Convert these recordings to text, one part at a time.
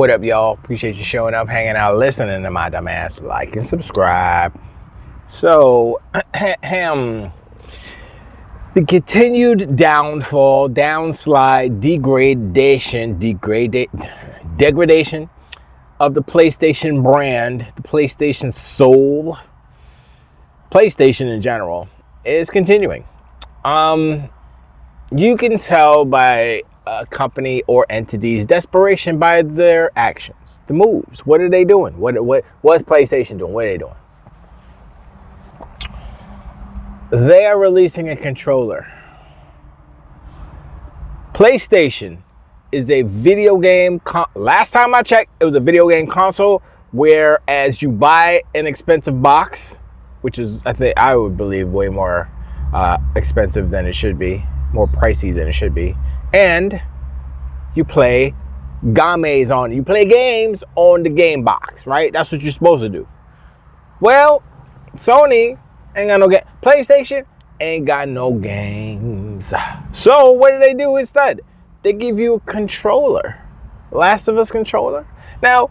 What up, y'all? Appreciate you showing up, hanging out, listening to my dumb ass. Like and subscribe. So, the continued downfall, downslide, degradation of the PlayStation brand, the PlayStation soul, PlayStation in general, is continuing. You can tell by a company or entity's desperation by their actions, the moves. What are they doing? What's PlayStation doing? What are they doing? They are releasing a controller. PlayStation is a video game. Last time I checked, it was a video game console. Whereas you buy an expensive box, which is I would believe way more expensive than it should be, more pricey than it should be, and you play games on. You play games on the game box, right? That's what you're supposed to do. Well, Sony ain't got no game. PlayStation ain't got no games. So what do they do instead? They give you a controller. Last of Us controller. Now,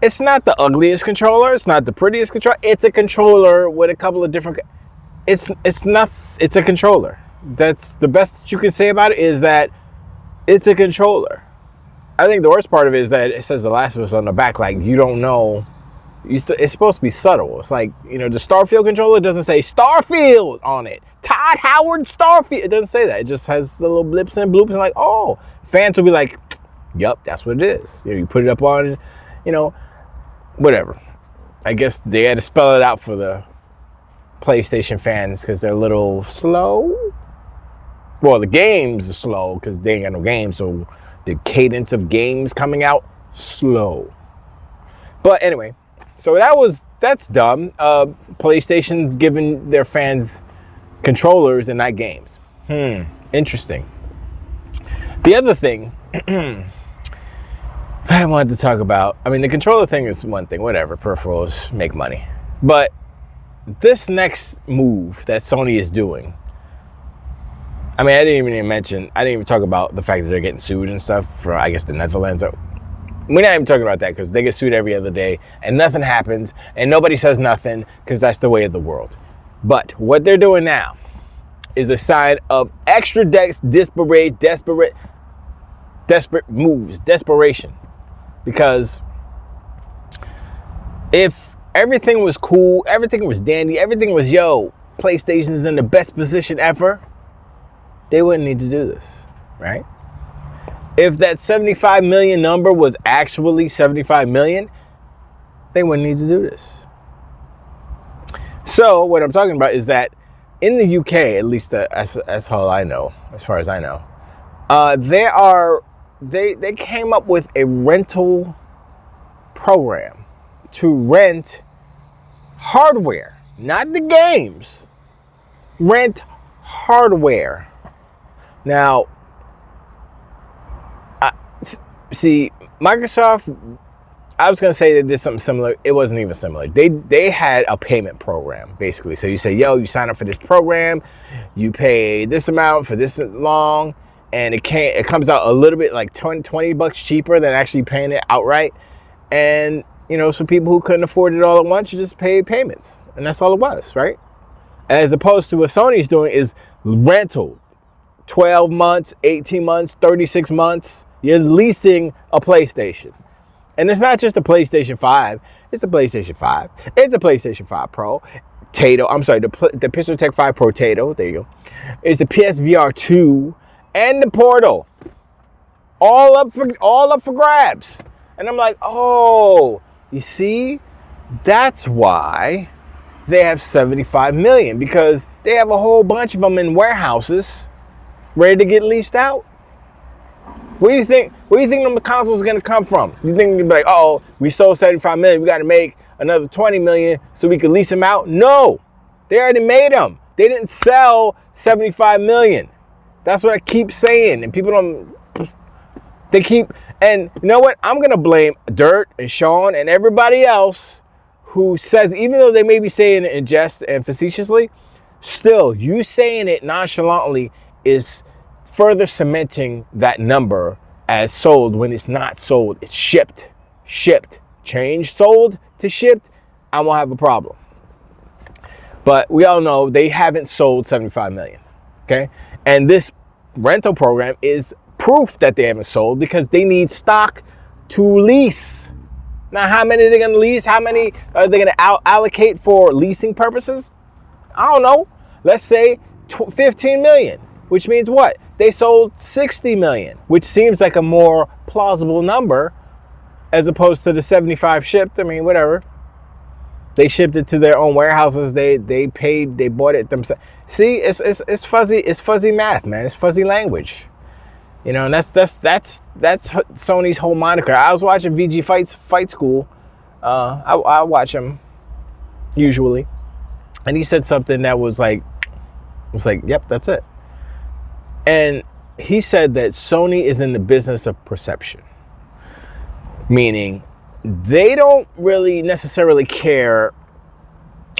it's not the ugliest controller. It's not the prettiest controller. It's a controller with a couple of different. It's a controller. That's the best that you can say about it, is that it's a controller. I think the worst part of it is that it says The Last of Us on the back. Like, you don't know. It's supposed to be subtle. It's like, the Starfield controller doesn't say Starfield on it. Todd Howard Starfield. It doesn't say that. It just has the little blips and bloops and like, oh. Fans will be like, yup, that's what it is. You put it up on, whatever. I guess they had to spell it out for the PlayStation fans because they're a little slow. Well, the games are slow because they ain't got no games. So the cadence of games coming out, slow. But anyway. So that's dumb. PlayStation's giving their fans controllers and not games. Interesting. The other thing I wanted to talk about, the controller thing is one thing, whatever, peripherals make money. But this next move that Sony is doing, I didn't even talk about the fact that they're getting sued and stuff for, I guess, the Netherlands. We're not even talking about that because they get sued every other day and nothing happens and nobody says nothing because that's the way of the world. But what they're doing now is a sign of extra desperate moves, desperation. Because if everything was cool, everything was dandy, everything was, PlayStation's in the best position ever, they wouldn't need to do this, right? If that 75 million number was actually 75 million, they wouldn't need to do this. So what I'm talking about is that in the UK, at least that's all I know, as far as I know, they came up with a rental program to rent hardware, not the games, rent hardware. Now, see, Microsoft, I was going to say they did something similar. It wasn't even similar. They had a payment program, basically. So you say, you sign up for this program, you pay this amount for this long, and it comes out a little bit like $20 cheaper than actually paying it outright. And, some people who couldn't afford it all at once, you just pay payments. And that's all it was, right? As opposed to what Sony's doing is rental. 12 months, 18 months, 36 months. You're leasing a PlayStation. And it's not just a PlayStation 5. It's the PlayStation 5. It's the PlayStation 5 Pro. The Pistol Tech 5 Pro Tato. There you go. It's the PSVR 2 and the Portal. All up for grabs. And I'm like, oh, you see? That's why they have 75 million. Because they have a whole bunch of them in warehouses ready to get leased out. Where do you think the consoles are going to come from? You think they're going to be like, oh, we sold 75 million. We got to make another 20 million so we can lease them out? No. They already made them. They didn't sell 75 million. That's what I keep saying. And people and you know what? I'm going to blame Dirt and Sean and everybody else who says, even though they may be saying it in jest and facetiously, still, you saying it nonchalantly is further cementing that number as sold when it's not sold. It's shipped. Change sold to shipped, I won't have a problem. But we all know they haven't sold 75 million. Okay? And this rental program is proof that they haven't sold because they need stock to lease. Now, how many are they going to lease? How many are they going to allocate for leasing purposes? I don't know. Let's say 15 million, which means what? They sold 60 million, which seems like a more plausible number as opposed to the 75 shipped. I mean, whatever. They shipped it to their own warehouses. They paid, they bought it themselves. See, it's fuzzy math, man. It's fuzzy language. You know, and that's Sony's whole moniker. I was watching VG Fight School. I watch him usually, and he said something that was like, yep, that's it. And he said that Sony is in the business of perception, meaning they don't really necessarily care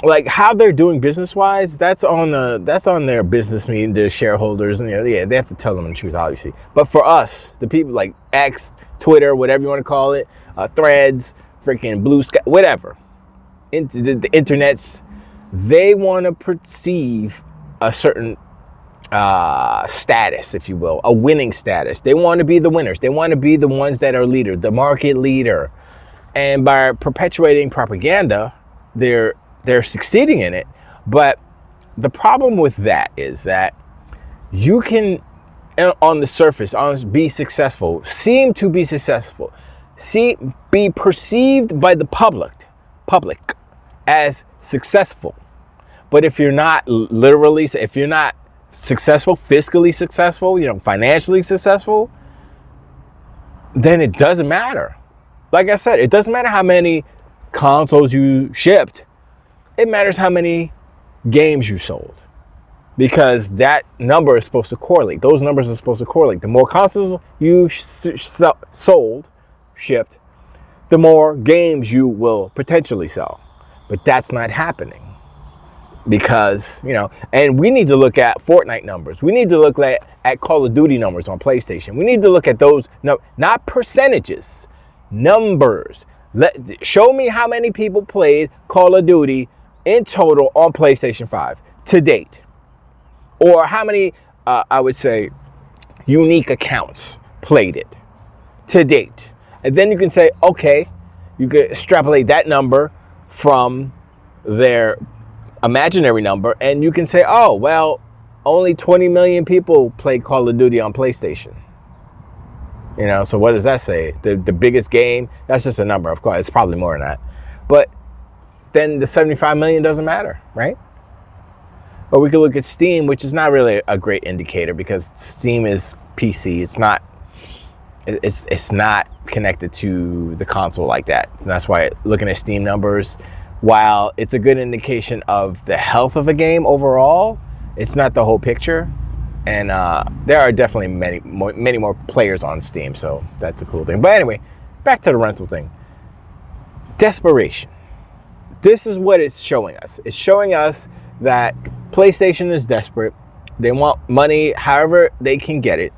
like how they're doing business wise. That's on their business meeting, their shareholders, and yeah, they have to tell them the truth, obviously. But for us, the people like X, Twitter, whatever you want to call it, Threads, freaking Blue Sky, whatever, into the internets, they want to perceive a certain status, if you will, a winning status. They want to be the winners. They want to be the ones that are leader, the market leader. And by perpetuating propaganda, they're succeeding in it. But the problem with that is that you can, on the surface, be successful, seem to be successful, be perceived by the public as successful. But if you're not literally, if you're not successful, fiscally successful, financially successful, then it doesn't matter. Like I said, it doesn't matter how many consoles you shipped. It matters how many games you sold. Because that number is supposed to correlate. Those numbers are supposed to correlate. The more consoles you shipped, the more games you will potentially sell. But that's not happening. Because, and we need to look at Fortnite numbers. We need to look at Call of Duty numbers on PlayStation. We need to look at those, not percentages, numbers. Show me how many people played Call of Duty in total on PlayStation 5 to date. Or how many, I would say, unique accounts played it to date. And then you can say, okay, you could extrapolate that number from their imaginary number, and you can say, oh, well, only 20 million people play Call of Duty on PlayStation. So what does that say? The biggest game, that's just a number, of course. It's probably more than that. But then the 75 million doesn't matter, right? Or we could look at Steam, which is not really a great indicator because Steam is PC. It's not connected to the console like that. And that's why looking at Steam numbers, while it's a good indication of the health of a game overall, it's not the whole picture. And there are definitely many more players on Steam, so that's a cool thing. But anyway, back to the rental thing. Desperation. This is what it's showing us. It's showing us that PlayStation is desperate. They want money however they can get it.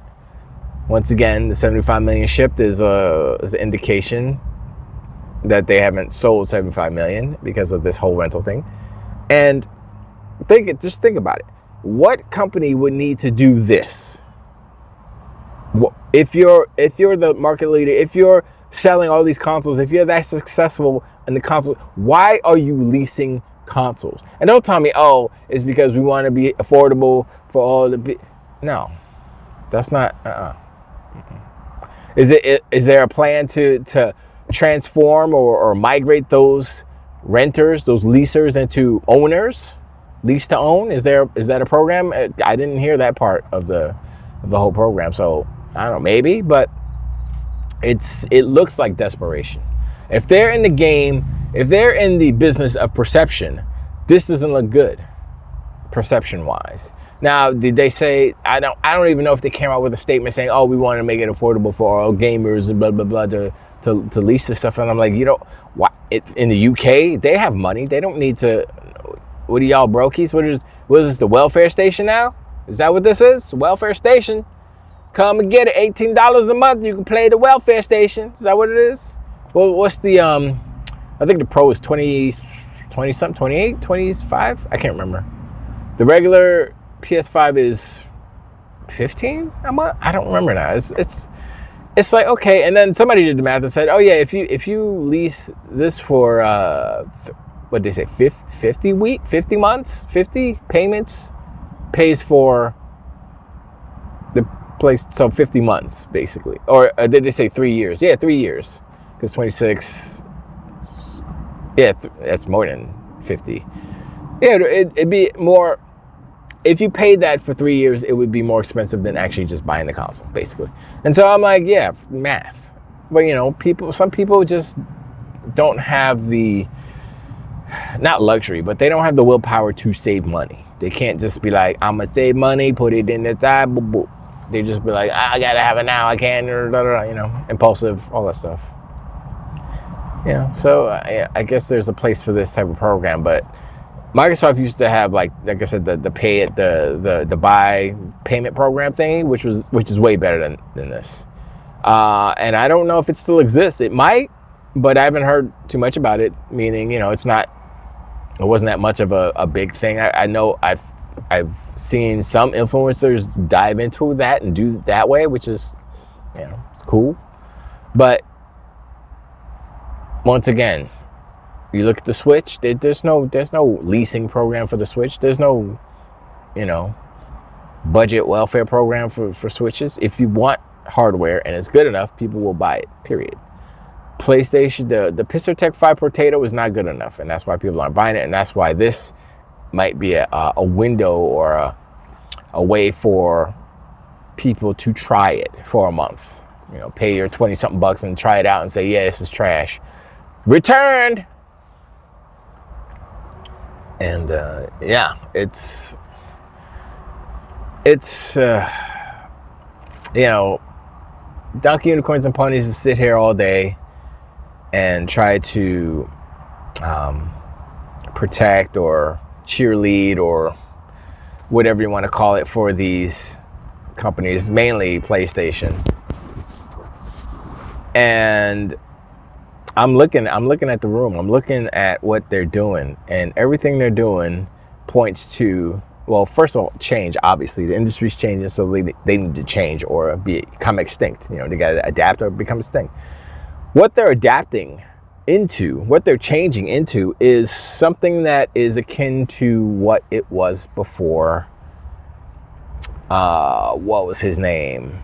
Once again, the 75 million shipped is an indication that they haven't sold 75 million because of this whole rental thing. And just think about it. What company would need to do this? If you're the market leader, if you're selling all these consoles, if you're that successful in the console, why are you leasing consoles? And don't tell me, oh, it's because we want to be affordable for all the... No, that's not... Is there a plan to transform or migrate those renters, those leasers into owners, lease to own? Is that a program? I didn't hear that part of the whole program, so I don't know, maybe, but it looks like desperation. If they're in the game, if they're in the business of perception, this doesn't look good, perception wise. Now, did they say, I don't even know if they came out with a statement saying, oh, we want to make it affordable for all gamers and blah blah blah to lease this stuff. And I'm like, why? In the UK, they have money. They don't need to. What are y'all brokies? What is this, the welfare station now? Is that what this is? Welfare station. Come and get it. $18 a month. You can play the welfare station. Is that what it is? Well, what's the I think the Pro is 20 something, 28, 25. I can't remember. The regular PS5 is 15 a month. I don't remember now. It's like, okay. And then somebody did the math and said, oh yeah, if you lease this for what did they say, 50 months, 50 payments, pays for the place. So 50 months basically, or did they say 3 years? Yeah, 3 years, because 26. Yeah, that's more than 50. Yeah, it'd be more. If you paid that for 3 years, it would be more expensive than actually just buying the console, basically. And so I'm like, yeah, math. But some people just don't have the, not luxury, but they don't have the willpower to save money. They can't just be like, I'm gonna save money, put it in the side, boop, boop. They just be like, I gotta have it now, I can't, impulsive, all that stuff. So I guess there's a place for this type of program, but Microsoft used to have, like I said, the pay it, the buy payment program thing, which is way better than this. And I don't know if it still exists. It might, but I haven't heard too much about it. Meaning, it wasn't that much of a big thing. I know I've seen some influencers dive into that and do it that way, which is, it's cool. But once again, you look at the Switch, there's no leasing program for the Switch. There's no, budget welfare program for Switches. If you want hardware and it's good enough, people will buy it, period. PlayStation, the Pixartech 5 Potato is not good enough, and that's why people aren't buying it, and that's why this might be a window or a way for people to try it for a month. Pay your 20-something bucks and try it out and say, yeah, this is trash. Returned! And it's Donkey Unicorns and Ponies to sit here all day and try to protect or cheerlead or whatever you want to call it for these companies, mainly PlayStation. And I'm looking at the room. I'm looking at what they're doing, and everything they're doing points to, well, first of all, change. Obviously, the industry's changing, so they need to change or become extinct. They got to adapt or become extinct. What they're adapting into, what they're changing into, is something that is akin to what it was before. What was his name?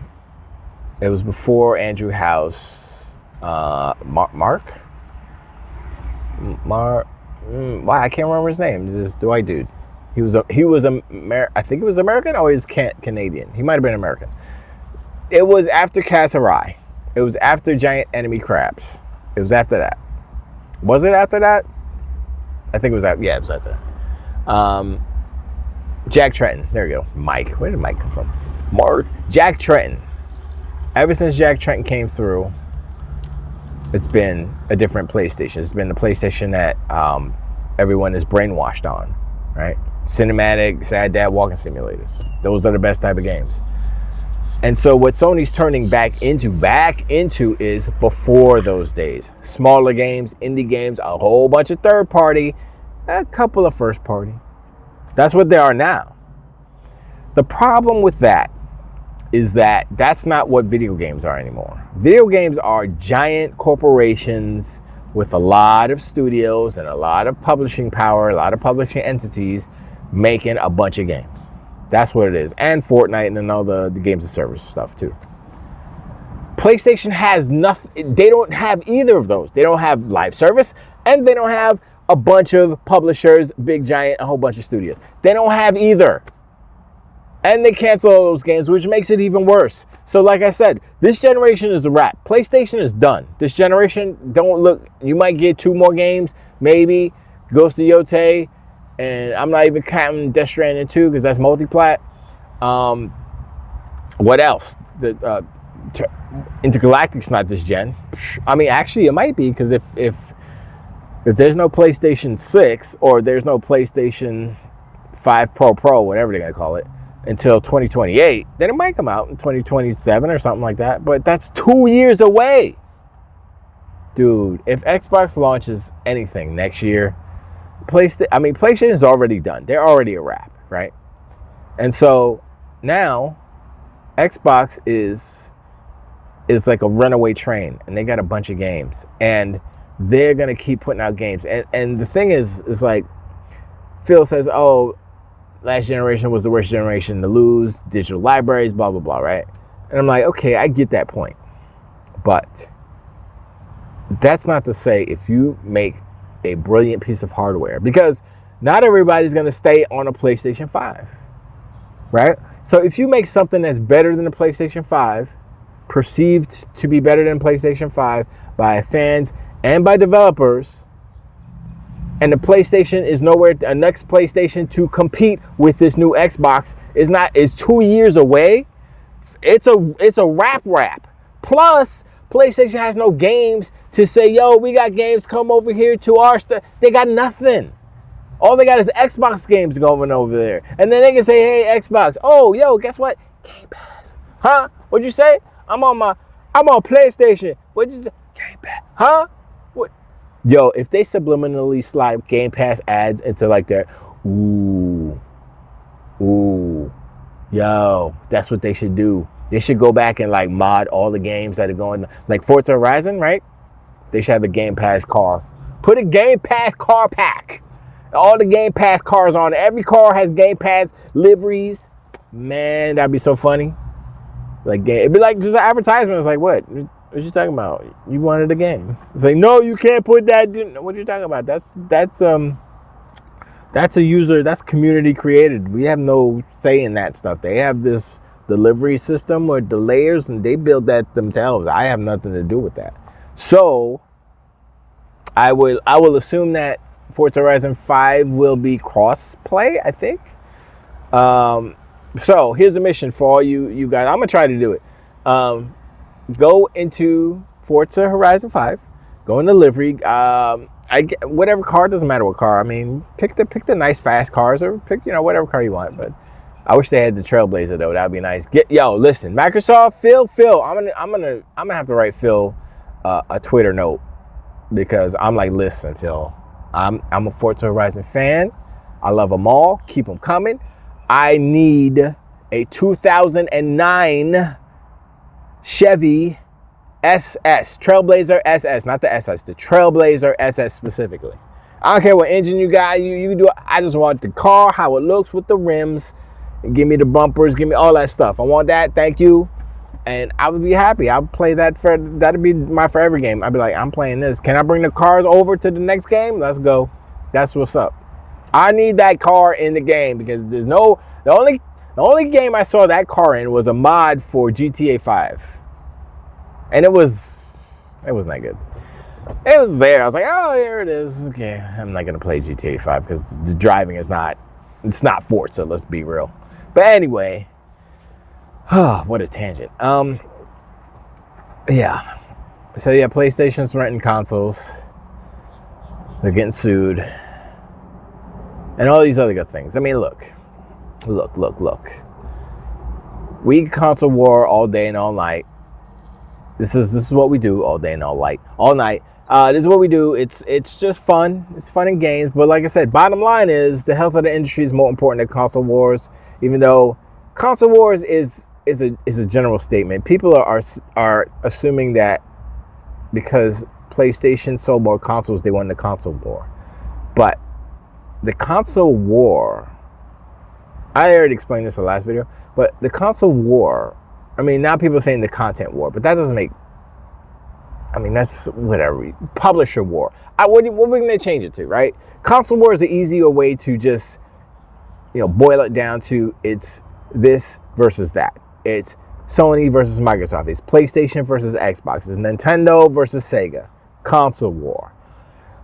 It was before Andrew House. Mark? Why I can't remember his name. This white dude. He was I think it was American, or he was Canadian. He might have been American. It was after Casarai. It was after Giant Enemy Crabs. It was after that. Was it after that? I think it was after. Yeah, it was after that. Jack Tretton. There you go. Mike. Where did Mike come from? Mark. Jack Tretton. Ever since Jack Tretton came through, it's been a different PlayStation. It's been the PlayStation that everyone is brainwashed on, right? Cinematic, sad dad walking simulators. Those are the best type of games. And so what Sony's turning back into is before those days. Smaller games, indie games, a whole bunch of third party, a couple of first party. That's what they are now. The problem with that is that that's not what video games are anymore. Video games are giant corporations with a lot of studios and a lot of publishing power, a lot of publishing entities making a bunch of games. That's what it is. And Fortnite and all the games of service stuff too. PlayStation has nothing. They don't have either of those. They don't have live service, and they don't have a bunch of publishers, big giant, a whole bunch of studios. They don't have either. And they cancel all those games, which makes it even worse. So like I said, this generation is a wrap. PlayStation is done. This generation, don't look. You might get 2 more games, maybe. Ghost of Yotei. And I'm not even counting Death Stranding 2 because that's multi-plat. What else? Intergalactic's not this gen. I mean, actually, it might be, because if there's no PlayStation 6 or there's no PlayStation 5 Pro, whatever they're going to call it, until 2028. Then it might come out in 2027 or something like that. But that's 2 years away. Dude, if Xbox launches anything next year, PlayStation is already done. They're already a wrap, right? And so now Xbox is like a runaway train, and they got a bunch of games, and they're gonna keep putting out games. And the thing is like Phil says, oh, last generation was the worst generation to lose, digital libraries, blah blah blah, right? And I'm like, okay, I get that point, but that's not to say if you make a brilliant piece of hardware, because not everybody's gonna stay on a PlayStation 5, right? So if you make something that's better than the PlayStation 5, perceived to be better than PlayStation 5 by fans and by developers, and the PlayStation is nowhere, a next PlayStation to compete with this new Xbox is 2 years away, it's a wrap. Plus, PlayStation has no games to say, yo, we got games, come over here to our stuff. They got nothing. All they got is Xbox games going over there. And then they can say, hey, Xbox, oh, yo, guess what? Game Pass. Huh? What'd you say? I'm on PlayStation. What'd you say? Game Pass. Huh? What? Yo, if they subliminally slide Game Pass ads into like their, ooh, yo, that's what they should do. They should go back and like mod all the games that are going, like Forza Horizon, right? They should have a Game Pass car. Put a Game Pass car pack. All the Game Pass cars on. Every car has Game Pass liveries. Man, that'd be so funny. Like, it'd be like just an advertisement. It's like, what you talking about? You wanted a game. It's like, no, you can't put that. What are you talking about? That's a user. That's community created. We have no say in that stuff. They have this delivery system or the layers, and they build that themselves. I have nothing to do with that. So I will assume that Forza Horizon 5 will be cross-play, I think. So here's a mission for all you guys. I'm going to try to do it. Go into Forza Horizon 5. Go in the livery. Whatever car, doesn't matter what car. I mean, pick the nice fast cars, or pick, whatever car you want. But I wish they had the Trailblazer though. That'd be nice. Listen, Microsoft, Phil. I'm gonna have to write Phil a Twitter note, because I'm like, listen, Phil, I'm a Forza Horizon fan. I love them all. Keep them coming. I need a 2009 Chevy SS, Trailblazer SS, not the SS, the Trailblazer SS specifically. I don't care what engine you got, you do. I just want the car, how it looks with the rims, and give me the bumpers, give me all that stuff. I want that, thank you. And I would be happy. I'll play that'd be my forever game. I'd be like, I'm playing this. Can I bring the cars over to the next game? Let's go. That's what's up. I need that car in the game, because the only game I saw that car in was a mod for GTA 5. And it was not good. It was there. I was like, oh, here it is. Okay, I'm not gonna play GTA 5 because the driving is not Forza, let's be real. But anyway, what a tangent. Yeah. So yeah, PlayStation's renting consoles. They're getting sued. And all these other good things. I mean, look. We console war all day and all night. This is what we do all day and all night. This is what we do. It's just fun. It's fun in games. But like I said, bottom line is the health of the industry is more important than console wars. Even though console wars is a general statement. People are assuming that because PlayStation sold more consoles, they won the console war. But the console war, I already explained this in the last video, but the console war, I mean, now people are saying the content war, but that doesn't make, I mean, that's whatever. Publisher war. What are we going to change it to, right? Console war is an easier way to just, boil it down to it's this versus that. It's Sony versus Microsoft. It's PlayStation versus Xbox. It's Nintendo versus Sega. Console war.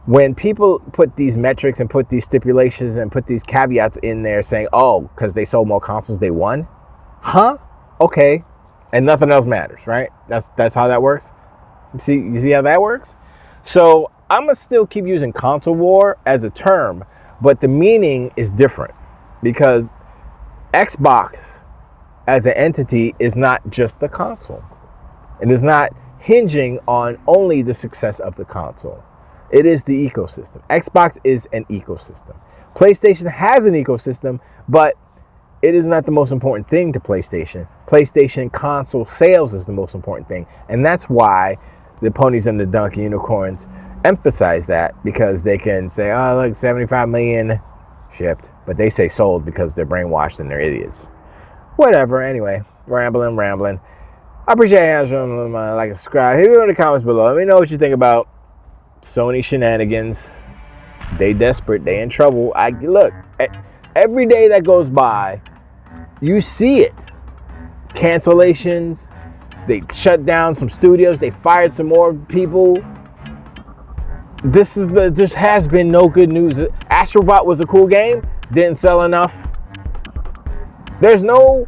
When people put these metrics and put these stipulations and put these caveats in there saying, oh, because they sold more consoles, they won? Huh? Okay. And nothing else matters, right? That's how that works. You see how that works? So I'm going to still keep using console war as a term, but the meaning is different, because Xbox as an entity is not just the console. It is not hinging on only the success of the console. It is the ecosystem. Xbox is an ecosystem. PlayStation has an ecosystem, but it is not the most important thing to PlayStation. PlayStation console sales is the most important thing. And that's why the ponies and the donkey unicorns emphasize that, because they can say, oh, look, 75 million shipped. But they say sold because they're brainwashed and they're idiots. Whatever. Anyway, rambling. I appreciate you answering. Like and subscribe. Hit me in the comments below. Let me know what you think about Sony shenanigans. They desperate. They in trouble. Look, every day that goes by, you see it. Cancellations. They shut down some studios. They fired some more people. This has been no good news. Astrobot was a cool game. Didn't sell enough. There's no,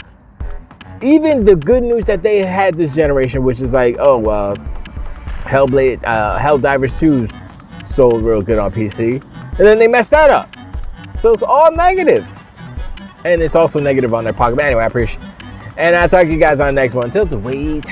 even the good news that they had this generation, which is like, Helldivers 2 sold real good on PC. And then they messed that up. So it's all negative. And it's also negative on their pocket. But anyway, I appreciate it. And I'll talk to you guys on the next one. Until the wait.